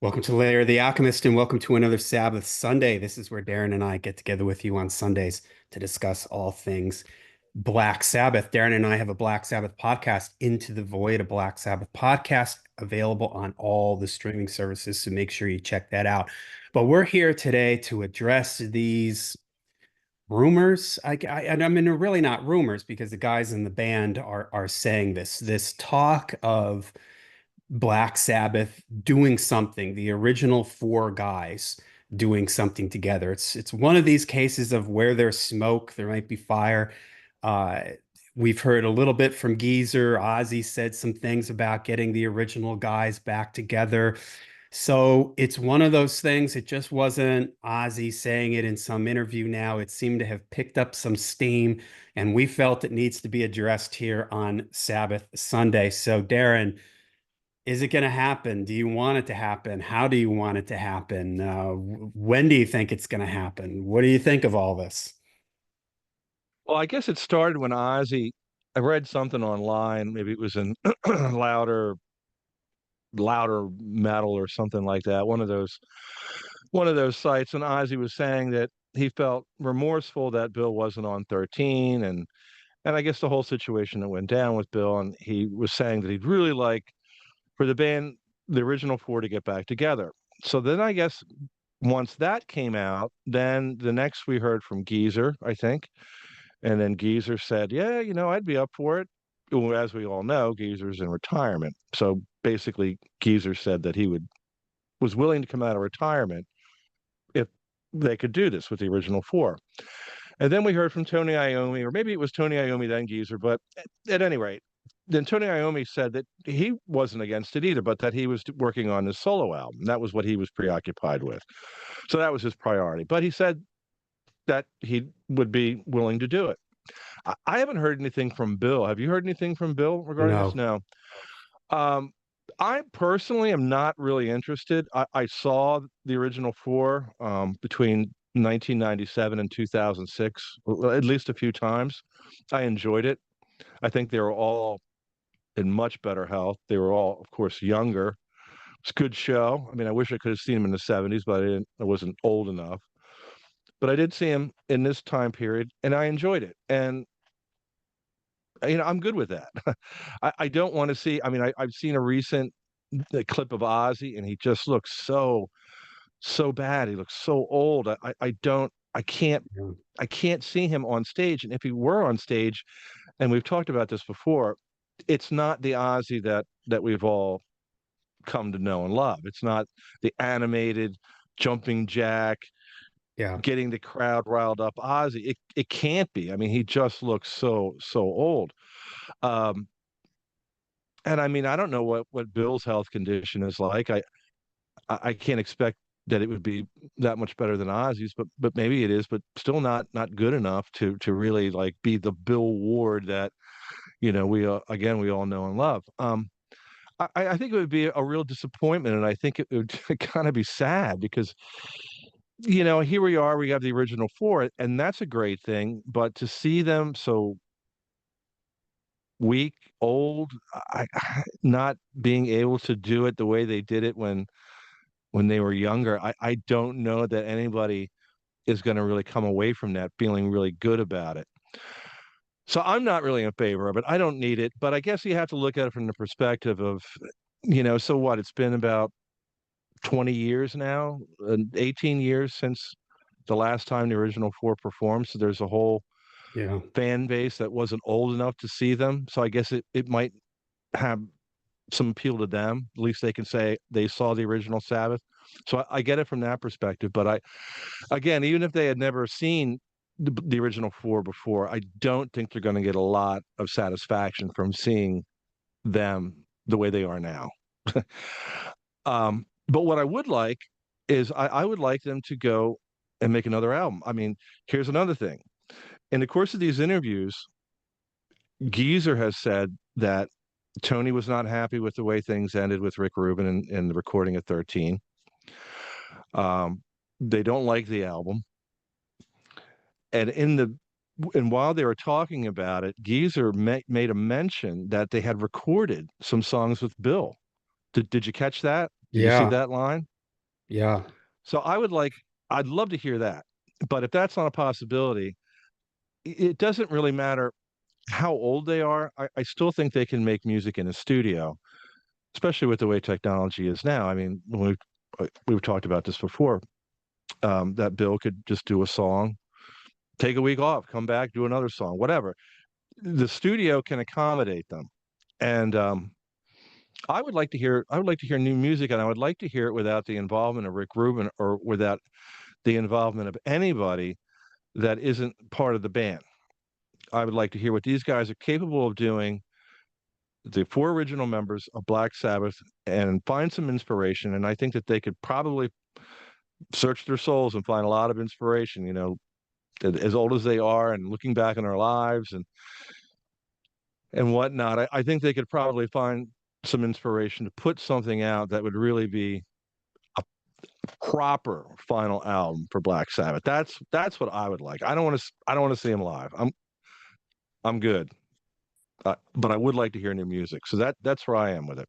Welcome to Lair the Alchemist, and welcome to another Sabbath Sunday. This is where Darin and I get together with you on Sundays to discuss all things Black Sabbath. Darin and I have a Black Sabbath podcast, Into the Void, a Black Sabbath podcast available on all the streaming services. So make sure you check that out. But we're here today to address these rumors. And I mean, they're really not rumors because the guys in the band are saying this talk of Black Sabbath doing something, the original four guys doing something together. It's one of these cases of where there's smoke, there might be fire. Uh, we've heard a little bit from Geezer. Ozzy said some things about getting the original guys back together. So it's one of those things. It just wasn't Ozzy saying it in some interview now. It seemed to have picked up some steam, and we felt it needs to be addressed here on Sabbath Sunday. So, Darin, is it going to happen? Do you want it to happen? How do you want it to happen? When do you think it's going to happen? What do you think of all this? Well, I guess it started when I read something online, maybe it was in louder louder metal or something like that, one of those sites, and Ozzy was saying that he felt remorseful that Bill wasn't on 13, and I guess the whole situation that went down with Bill, and he was saying that he'd really like for the band, the original four, to get back together. So then I guess once that came out, then the next we heard from Geezer, I think. And then Geezer said, "Yeah, I'd be up for it." Well, as we all know, Geezer's in retirement. So basically, Geezer said that was willing to come out of retirement if they could do this with the original four. And then we heard from Tony Iommi, or maybe it was Tony Iommi then Geezer, but at any rate, then Tony Iommi said that he wasn't against it either, but that he was working on his solo album. That was what he was preoccupied with. So that was his priority. But he said that he would be willing to do it. I haven't heard anything from Bill. Have you heard anything from Bill regarding this? No. No. Um, I personally am not really interested. I saw the original four between 1997 and 2006, at least a few times. I enjoyed it. I think they were all in much better health. They were all, of course, younger. It's a good show. I mean, I wish I could have seen him in the 70s, but I wasn't old enough. But I did see him in this time period, and I enjoyed it. And I'm good with that. I don't want to see. I mean, I've seen a recent clip of Ozzy, and he just looks so bad. He looks so old. I don't. Yeah. I can't see him on stage. And if he were on stage, and we've talked about this before, it's not the Ozzy that we've all come to know and love. It's not the animated jumping jack, Yeah. getting the crowd riled up Ozzy. It can't be. I mean, he just looks so old. Um, and I mean, I don't know what Bill's health condition is like. I can't expect that it would be that much better than Ozzy's, but maybe it is, but still not good enough to really like be the Bill Ward that we all know and love. I think it would be a real disappointment, and I think it would kind of be sad because here we are, we have the original four, and that's a great thing, but to see them so weak, old, not being able to do it the way they did it when they were younger, I don't know that anybody is going to really come away from that feeling really good about it. So I'm not really in favor of it. I don't need it, but I guess you have to look at it from the perspective of, so what? It's been about 20 years now, 18 years since the last time the original four performed. So there's a whole Yeah. fan base that wasn't old enough to see them. So I guess it might have some appeal to them. At least they can say they saw the original Sabbath. So I get it from that perspective. But again, even if they had never seen the original four before, I don't think they're going to get a lot of satisfaction from seeing them the way they are now. But what I would like is I would like them to go and make another album. I mean, here's another thing. In the course of these interviews, Geezer has said that Tony was not happy with the way things ended with Rick Rubin in the recording of 13. They don't like the album. And while they were talking about it, Geezer made a mention that they had recorded some songs with Bill. Did you catch that? Did you see Yeah. that line? Yeah. So I'd love to hear that. But if that's not a possibility, it doesn't really matter how old they are. I still think they can make music in a studio, especially with the way technology is now. I mean, we've talked about this before. That Bill could just do a song, take a week off, come back, do another song, whatever. The studio can accommodate them, and I would like to hear new music, and I would like to hear it without the involvement of Rick Rubin or without the involvement of anybody that isn't part of the band. I would like to hear what these guys are capable of doing, the four original members of Black Sabbath, and find some inspiration. And I think that they could probably search their souls and find a lot of inspiration, as old as they are and looking back on their lives and whatnot. I think they could probably find some inspiration to put something out that would really be a proper final album for Black Sabbath. That's what I would like. I don't want to see them live. I'm good. But I would like to hear new music. So that's where I am with it.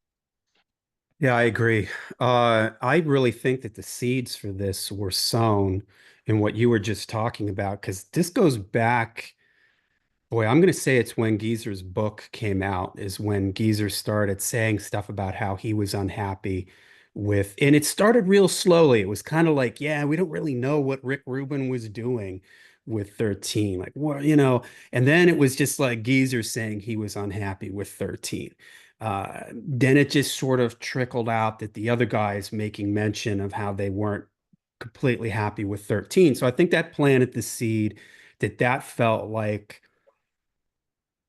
Yeah, I agree. I really think that the seeds for this were sown in what you were just talking about, because this goes back. Boy, I'm going to say it's when Geezer's book came out, is when Geezer started saying stuff about how he was unhappy with, and it started real slowly. It was kind of like, yeah, we don't really know what Rick Rubin was doing with 13. Like, what, and then it was just like Geezer saying he was unhappy with 13. Then it just sort of trickled out that the other guys making mention of how they weren't completely happy with 13. So I think that planted the seed that felt like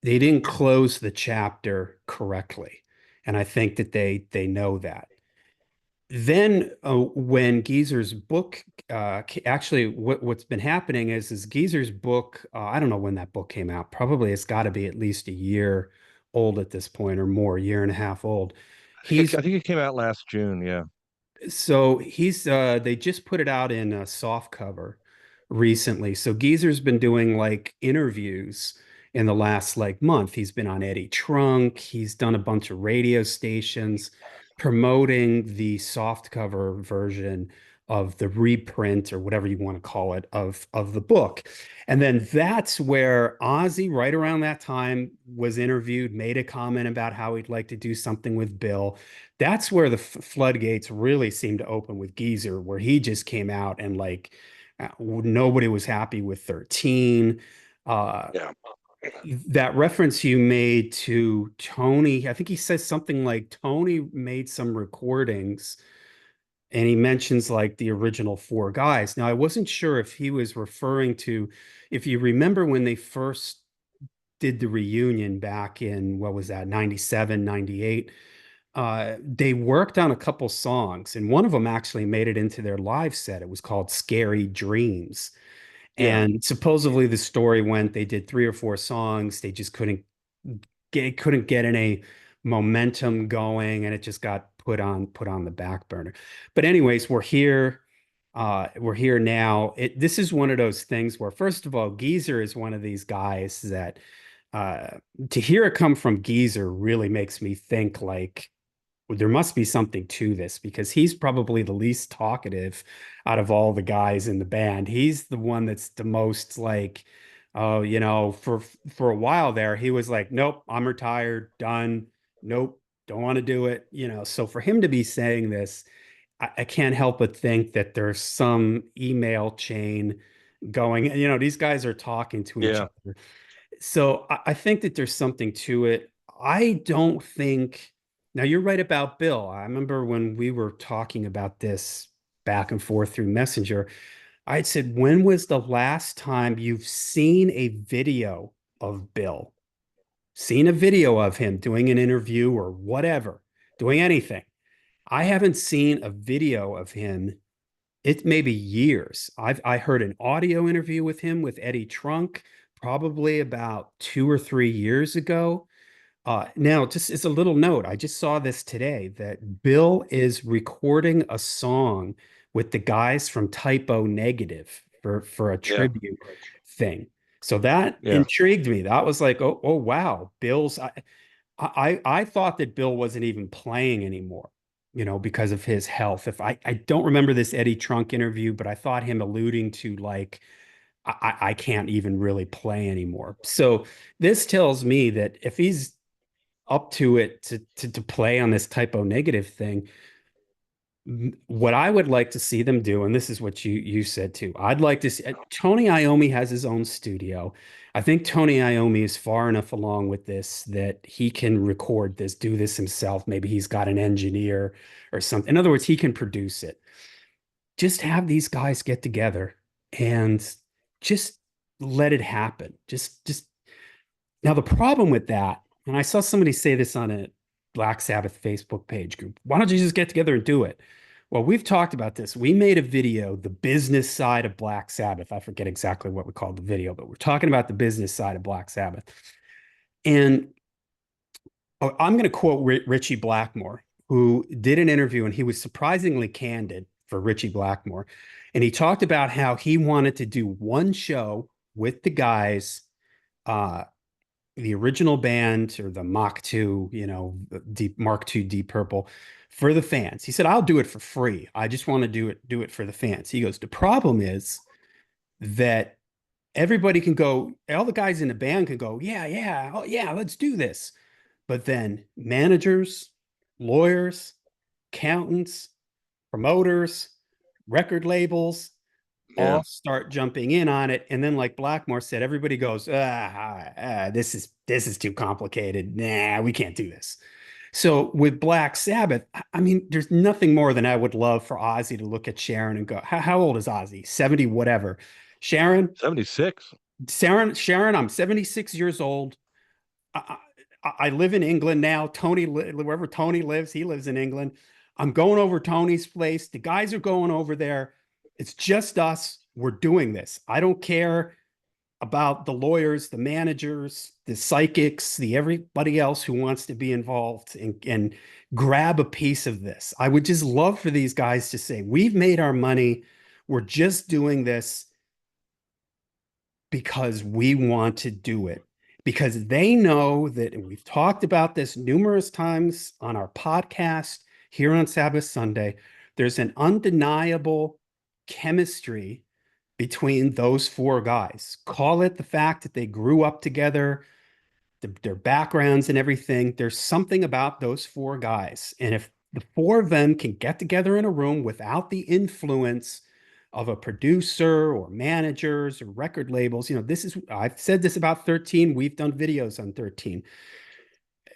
they didn't close the chapter correctly. And I think that they know that. Then when Geezer's book actually what's been happening is Geezer's book, I don't know when that book came out. Probably it's got to be at least a year old at this point, or more, a year and a half old. He's I think it came out last June. Yeah. So he's they just put it out in a soft cover recently. So Geezer's been doing like interviews in the last like month. He's been on Eddie Trunk. He's done a bunch of radio stations promoting the soft cover version of the reprint, or whatever you want to call it, of the book. And then that's where Ozzy, right around that time, was interviewed, made a comment about how he'd like to do something with Bill. That's where the floodgates really seemed to open with Geezer, where he just came out and like nobody was happy with 13. Uh, Yeah. that reference you made to Tony, I think he says something like Tony made some recordings and he mentions like the original four guys. Now, I wasn't sure if he was referring to, if you remember when they first did the reunion back in, what was that, 97, 98. They worked on a couple songs, and one of them actually made it into their live set. It was called Scary Dreams. Yeah. And supposedly the story went they did three or four songs. They just couldn't get any momentum going, and it just got put on the back burner. But anyways, we're here. We're here now. This is one of those things where, first of all, Geezer is one of these guys that uh, to hear it come from Geezer really makes me think like there must be something to this, because he's probably the least talkative out of all the guys in the band. He's the one that's the most like, oh, for a while there, he was like, nope, I'm retired, done. Nope, don't want to do it. So for him to be saying this, I can't help but think that there's some email chain going. These guys are talking to each Yeah. other. So I think that there's something to it. I don't think. Now you're right about Bill. I remember when we were talking about this back and forth through Messenger, I had said, when was the last time you've seen a video of Bill? Seen a video of him doing an interview or whatever, doing anything. I haven't seen a video of him. It may be years. I heard an audio interview with him with Eddie Trunk probably about 2 or 3 years ago. Now, just as a little note, I just saw this today that Bill is recording a song with the guys from Typo Negative for a Yeah. tribute thing. So that Yeah. intrigued me. That was like, oh wow, Bill's. I thought that Bill wasn't even playing anymore. because of his health. If I don't remember this Eddie Trunk interview, but I thought him alluding to like I can't even really play anymore. So this tells me that if he's up to it to play on this typo negative thing, what I would like to see them do, and this is what you said too. I'd like to see Tony Iommi has his own studio. I think Tony Iommi is far enough along with this that he can record this, do this himself. Maybe he's got an engineer or something. In other words, he can produce it. Just have these guys get together and just let it happen. Just now the problem with that, and I saw somebody say this on a Black Sabbath Facebook page group. Why don't you just get together and do it? Well, we've talked about this. We made a video, the business side of Black Sabbath. I forget exactly what we called the video, but we're talking about the business side of Black Sabbath. And I'm going to quote Richie Blackmore, who did an interview, and he was surprisingly candid for Richie Blackmore. And he talked about how he wanted to do one show with the guys, uh, the original band or the Mach 2, Deep Mark 2 Deep Purple for the fans. He said, I'll do it for free. I just want to do it for the fans. He goes, the problem is that everybody can go, all the guys in the band can go, yeah, yeah, oh yeah, let's do this. But then managers, lawyers, accountants, promoters, record labels, Yeah. all start jumping in on it. And then, like Blackmore said, everybody goes, this is too complicated. Nah, we can't do this. So with Black Sabbath, I mean, there's nothing more than I would love for Ozzy to look at Sharon and go, how old is Ozzy? 70, whatever. Sharon, 76. Sharon, I'm 76 years old. I, I live in England now. Tony, wherever Tony lives, he lives in England. I'm going over Tony's place. The guys are going over there. It's just us. We're doing this. I don't care about the lawyers, the managers, the psychics, the everybody else who wants to be involved and grab a piece of this. I would just love for these guys to say, we've made our money. We're just doing this because we want to do it. Because they know that, and we've talked about this numerous times on our podcast here on Sabbath Sunday, there's an undeniable chemistry between those four guys. Call it the fact that they grew up together, their backgrounds and everything. There's something about those four guys. And if the four of them can get together in a room without the influence of a producer or managers or record labels, I've said this about 13. We've done videos on 13.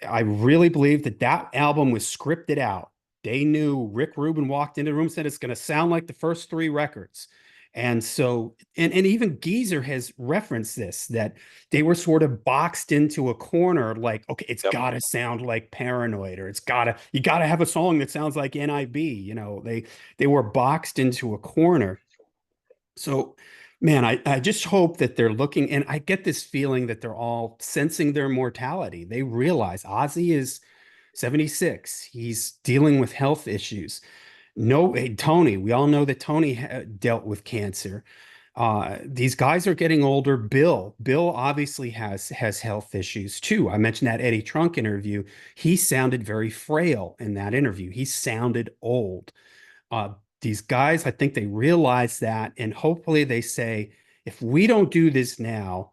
I really believe that that album was scripted out. They knew Rick Rubin walked into the room, said it's going to sound like the first three records. And so, and even Geezer has referenced this, that they were sort of boxed into a corner, like, okay, it's Yep. got to sound like Paranoid, or you got to have a song that sounds like NIB. They were boxed into a corner. So, man, I just hope that they're looking, and I get this feeling that they're all sensing their mortality. They realize Ozzy is 76. He's dealing with health issues. No, hey, Tony, we all know that Tony dealt with cancer. These guys are getting older. Bill obviously has health issues too. I mentioned that Eddie Trunk interview. He sounded very frail in that interview. He sounded old. Uh, these guys, I think they realize that, and hopefully they say, if we don't do this now,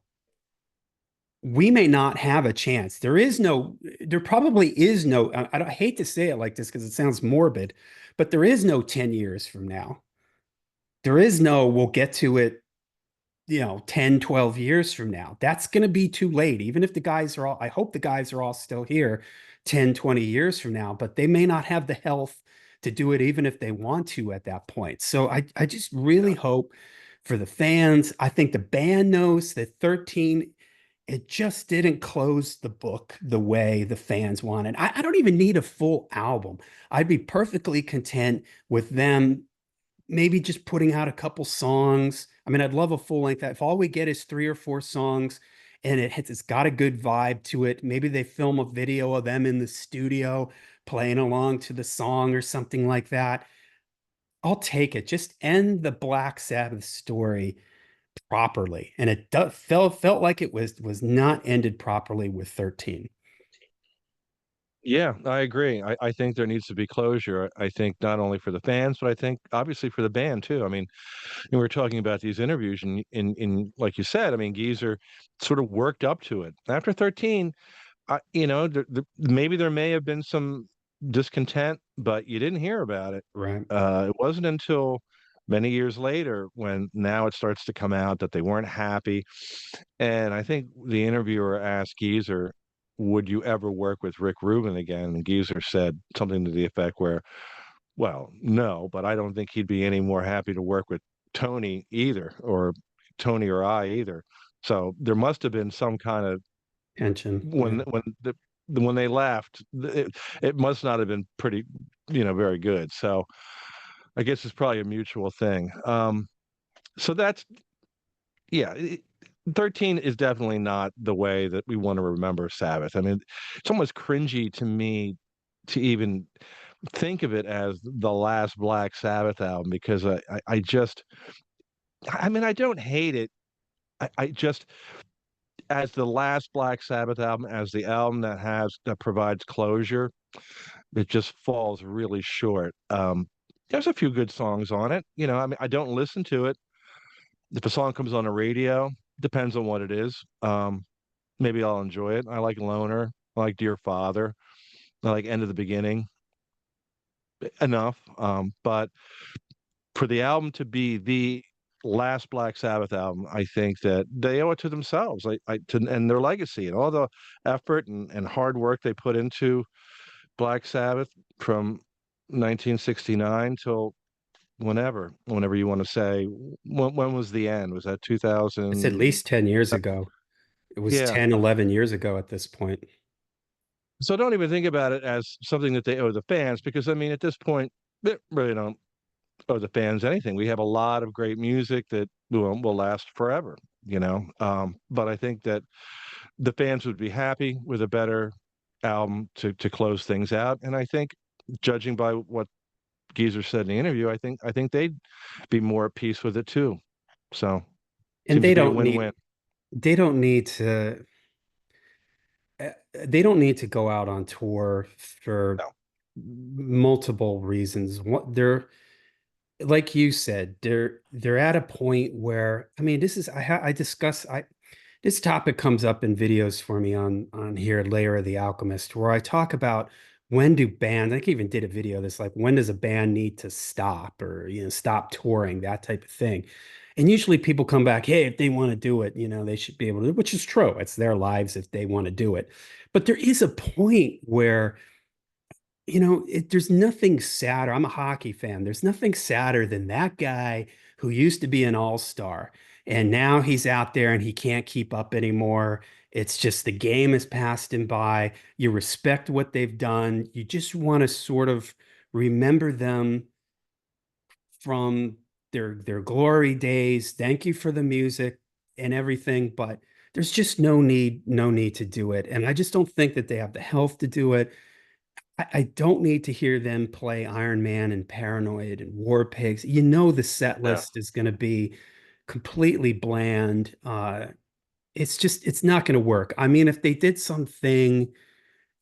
we may not have a chance. There probably is no, I hate to say it like this because it sounds morbid, but there is no 10 years from now. There is no, we'll get to it 10, 12 years from now. That's going to be too late. Even if I hope the guys are all still here 10, 20 years from now, but they may not have the health to do it even if they want to at that point. So I just really hope for the fans. I think the band knows that 13, it just didn't close the book the way the fans wanted. I don't even need a full album. I'd be perfectly content with them maybe just putting out a couple songs. I mean, I'd love a full length. If all we get is three or four songs and it's got a good vibe to it, maybe they film a video of them in the studio playing along to the song or something like that. I'll take it. Just end the Black Sabbath story properly. And felt like it was not ended properly with 13. Yeah, I agree. I think there needs to be closure. I think not only for the fans, but I think obviously for the band too. I mean, we were talking about these interviews, and in like you said, I mean, Geezer sort of worked up to it. After 13, maybe there may have been some discontent, but you didn't hear about it. Right. It wasn't until many years later when now it starts to come out that they weren't happy. And I think the interviewer asked Geezer, would you ever work with Rick Rubin again? And Geezer said something to the effect where, well, no, but I don't think he'd be any more happy to work with Tony either, or Tony or I either. So there must have been some kind of Tension. Yeah. when they left, it must not have been pretty, very good. So I guess it's probably a mutual thing. So that's yeah. 13 is definitely not the way that we want to remember Sabbath. I mean, it's almost cringy to me to even think of it as the last Black Sabbath album because I just, I mean, I don't hate it. I just, as the last Black Sabbath album, as the album that provides closure, it just falls really short. There's a few good songs on it. I mean, I don't listen to it. If a song comes on the radio, depends on what it is. Maybe I'll enjoy it. I like Loner. I like Dear Father. I like End of the Beginning enough. But for the album to be the last Black Sabbath album, I think that they owe it to themselves, and their legacy and all the effort and hard work they put into Black Sabbath from 1969 till whenever you want to say. When was the end? Was that It's at 2000? least 10 years ago. It was Yeah. 10, 11 years ago at this point. So don't even think about it as something that they owe the fans, because I mean, at this point, they really don't owe the fans anything. We have a lot of great music that will last forever. But I think that the fans would be happy with a better album to close things out. And I think, judging by what Geezer said in the interview, I think they'd be more at peace with it too. So And seems to be a win-win. they don't need to they don't need to go out on tour for No. multiple reasons. What they're like you said, they're at a point where I mean, this is I discuss I this topic comes up in videos for me on here, Layer of the Alchemist, where I talk about when do bands, I even did a video that's like when does a band need to stop or stop touring, that type of thing. And usually people come back, hey, if they want to do it, they should be able to, which is true. It's their lives if they want to do it. But there is a point where there's nothing sadder. I'm a hockey fan. There's nothing sadder than that guy who used to be an all-star and now he's out there and he can't keep up anymore. It's just the game has passed him by. You respect what they've done. You just want to sort of remember them from their glory days. Thank you for the music and everything, but there's just no need to do it. And I just don't think that they have the health to do it. I don't need to hear them play Iron Man and Paranoid and War Pigs. The set Yeah. list is going to be completely bland. It's not going to work. I mean, if they did something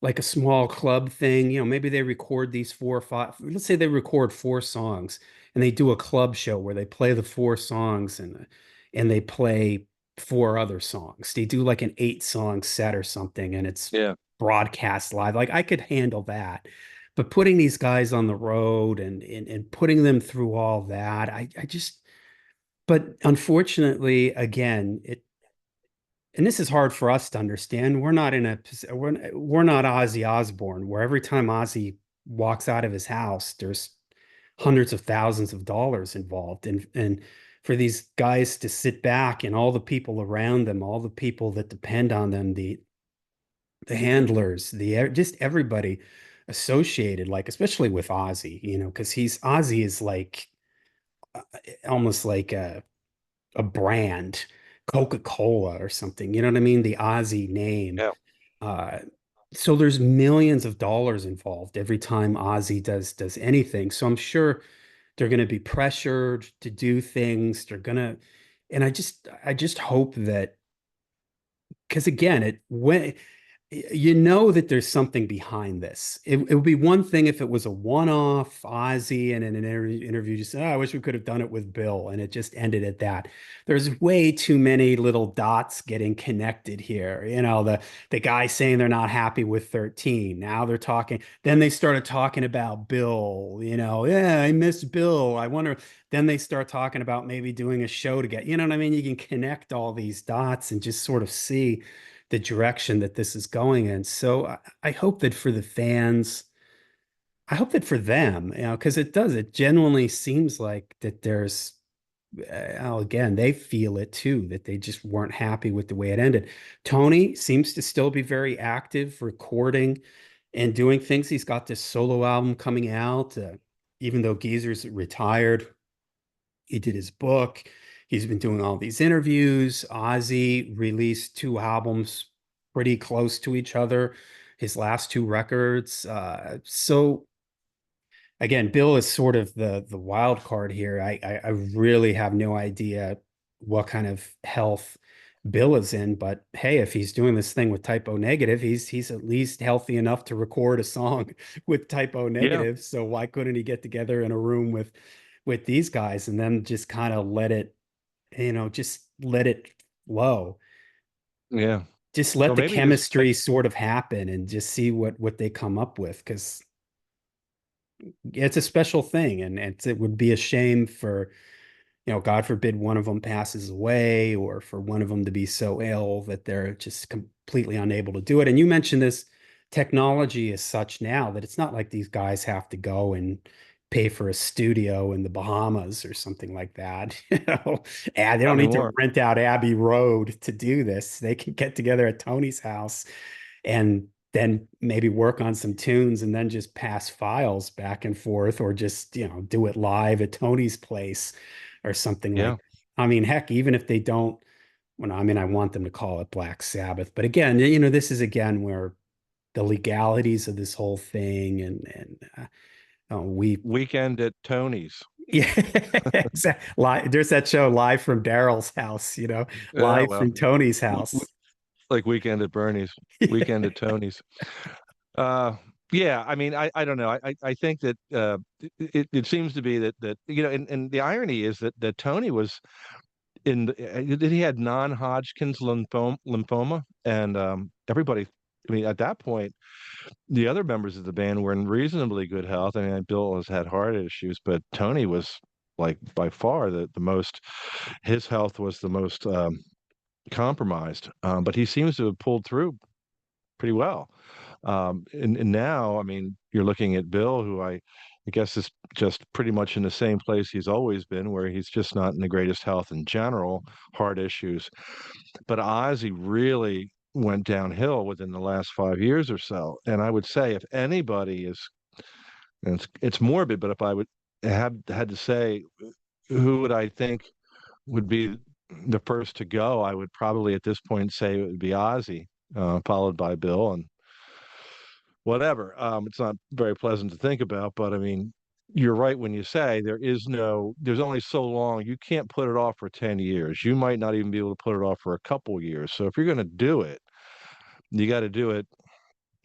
like a small club thing, maybe they record these 4 or 5, let's say they record 4 songs and they do a club show where they play the 4 songs and they play 4 other songs. They do like an 8-song set or something and it's Yeah. broadcast live. Like I could handle that. But putting these guys on the road and putting them through all that, I just but unfortunately, again, and this is hard for us to understand. We're not Ozzy Osbourne, where every time Ozzy walks out of his house, there's hundreds of thousands of dollars involved. And for these guys to sit back and all the people around them, all the people that depend on them, the handlers, just everybody associated, like especially with Ozzy, because he's Ozzy is like uh, almost like a brand, Coca-Cola or something. You know what I mean? The Ozzy name. Yeah. Uh, so there's millions of dollars involved every time Ozzy does anything. So I'm sure they're going to be pressured to do things. And I just hope that because again, you know that there's something behind this. It would be one thing if it was a one-off Ozzy and in an interview just said, oh, I wish we could have done it with Bill, and it just ended at that. There's way too many little dots getting connected here. The guy saying they're not happy with 13. Now they're talking. Then they started talking about Bill, yeah, I miss Bill. I wonder. Then they start talking about maybe doing a show together. You know what I mean? You can connect all these dots and just sort of see the direction that this is going in. So I hope that for the fans, I hope that for them, because it genuinely seems like that there's, again, they feel it too, that they just weren't happy with the way it ended. Tony seems to still be very active, recording and doing things. He's got this solo album coming out, even though Geezer's retired. He did his book. He's been doing all these interviews. Ozzy released two albums pretty close to each other, his last two records. So again, Bill is sort of the wild card here. I really have no idea what kind of health Bill is in, but hey, if he's doing this thing with typo negative, he's at least healthy enough to record a song with typo Yeah, negative. So why couldn't he get together in a room with these guys and then just kind of just let it flow. yeah. Just let Or the maybe his chemistry sort of happen and just see what they come up with because it's a special thing and it would be a shame for God forbid one of them passes away or for one of them to be so ill that they're just completely unable to do it. And you mentioned this technology is such now that it's not like these guys have to go and pay for a studio in the Bahamas or something like that. And they not don't need to anymore. rent out Abbey Road to do this. They can get together at Tony's house and then maybe work on some tunes and then just pass files back and forth or just, do it live at Tony's place or something like Yeah. that. I mean, heck, even if they don't, well, I mean, I want them to call it Black Sabbath, but again, this is again where the legalities of this whole thing we Weekend at Tony's. yeah, exactly. There's that show live from Daryl's house, Yeah, live well, from Tony's w w house. like Weekend at Bernie's, Weekend at Tony's. Uh, yeah, I mean, I don't know. I think that it seems to be that and the irony is that Tony was he had non-Hodgkin's lymphoma, and everybody. I mean, at that point, the other members of the band were in reasonably good health. I mean, Bill has had heart issues, but Tony was like by far the most. His health was the most compromised, but he seems to have pulled through pretty well. And now, I mean, you're looking at Bill, who I guess is just pretty much in the same place he's always been, where he's just not in the greatest health in general, heart issues. But Ozzy really went downhill within the last 5 years or so. And I would say if anybody is, and it's morbid, but if I would have had to say who would I think would be the first to go, I would probably at this point say it would be Ozzy, followed by Bill, and whatever. It's not very pleasant to think about, but I mean, you're right when you say there's only so long. You can't put it off for 10 years. You might not even be able to put it off for a couple years. So if you're going to do it, you got to do it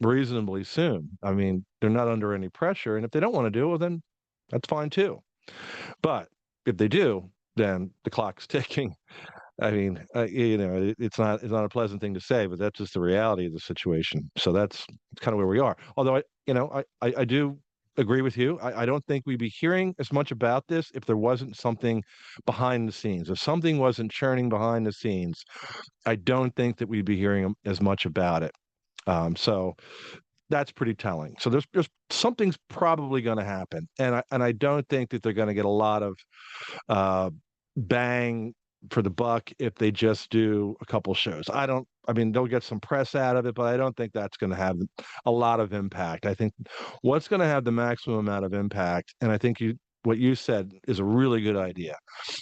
reasonably soon. I mean, they're not under any pressure. And if they don't want to do it, well, then that's fine too. But if they do, then the clock's ticking. I mean, it's not a pleasant thing to say, but that's just the reality of the situation. So that's kind of where we are. Although I do agree with you. I don't think we'd be hearing as much about this if there wasn't something behind the scenes. If something wasn't churning behind the scenes, I don't think that we'd be hearing as much about it. So that's pretty telling. So there's something's probably going to happen, and I don't think that they're going to get a lot of uh, bang for the buck if they just do a couple shows. I mean, they'll get some press out of it, but I don't think that's going to have a lot of impact. I think what's going to have the maximum amount of impact, and I think what you said is a really good idea.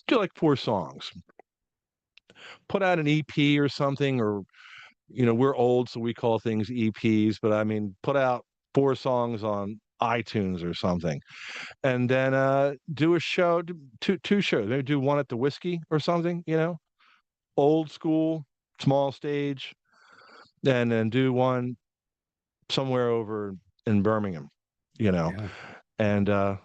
Do like 4 songs, put out an EP or something, or we're old, so we call things EPs, but I mean, put out 4 songs on iTunes or something, and then do a show, two shows. Maybe do one at the Whiskey or something. Old school, small stage. and then do one somewhere over in Birmingham, you know. Yeah. And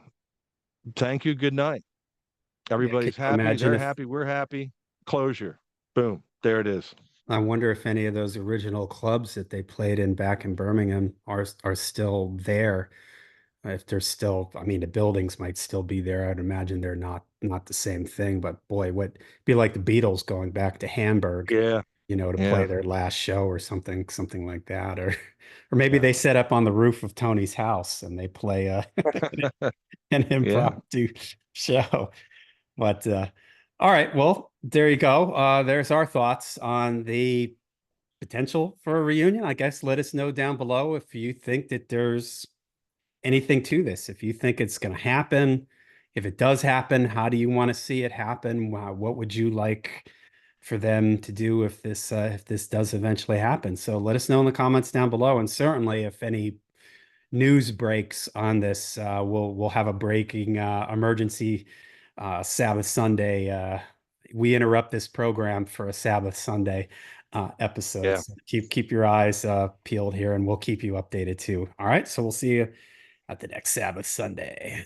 thank you. Good night. Yeah. Can Everybody's you happy. imagine They're if happy. We're happy. Closure. Boom. There it is. I wonder if any of those original clubs that they played in back in Birmingham are still there. If they're still, I mean, the buildings might still be there. I'd imagine they're not the same thing, but boy, would be like the Beatles going back to Hamburg, Yeah. to play Yeah. their last show or something like that. Or maybe Yeah. they set up on the roof of Tony's house and they play an Yeah. impromptu show. But all right, well, there you go. There's our thoughts on the potential for a reunion. I guess let us know down below if you think that there's anything to this. If you think it's going to happen, if it does happen, how do you want to see it happen? What would you like for them to do if this does eventually happen? So let us know in the comments down below. And certainly, if any news breaks on this, we'll have a breaking emergency Sabbath Sunday. We interrupt this program for a Sabbath Sunday episode. Yeah. So keep your eyes peeled here, and we'll keep you updated too. All right, so we'll see you at the next Sabbath Sunday.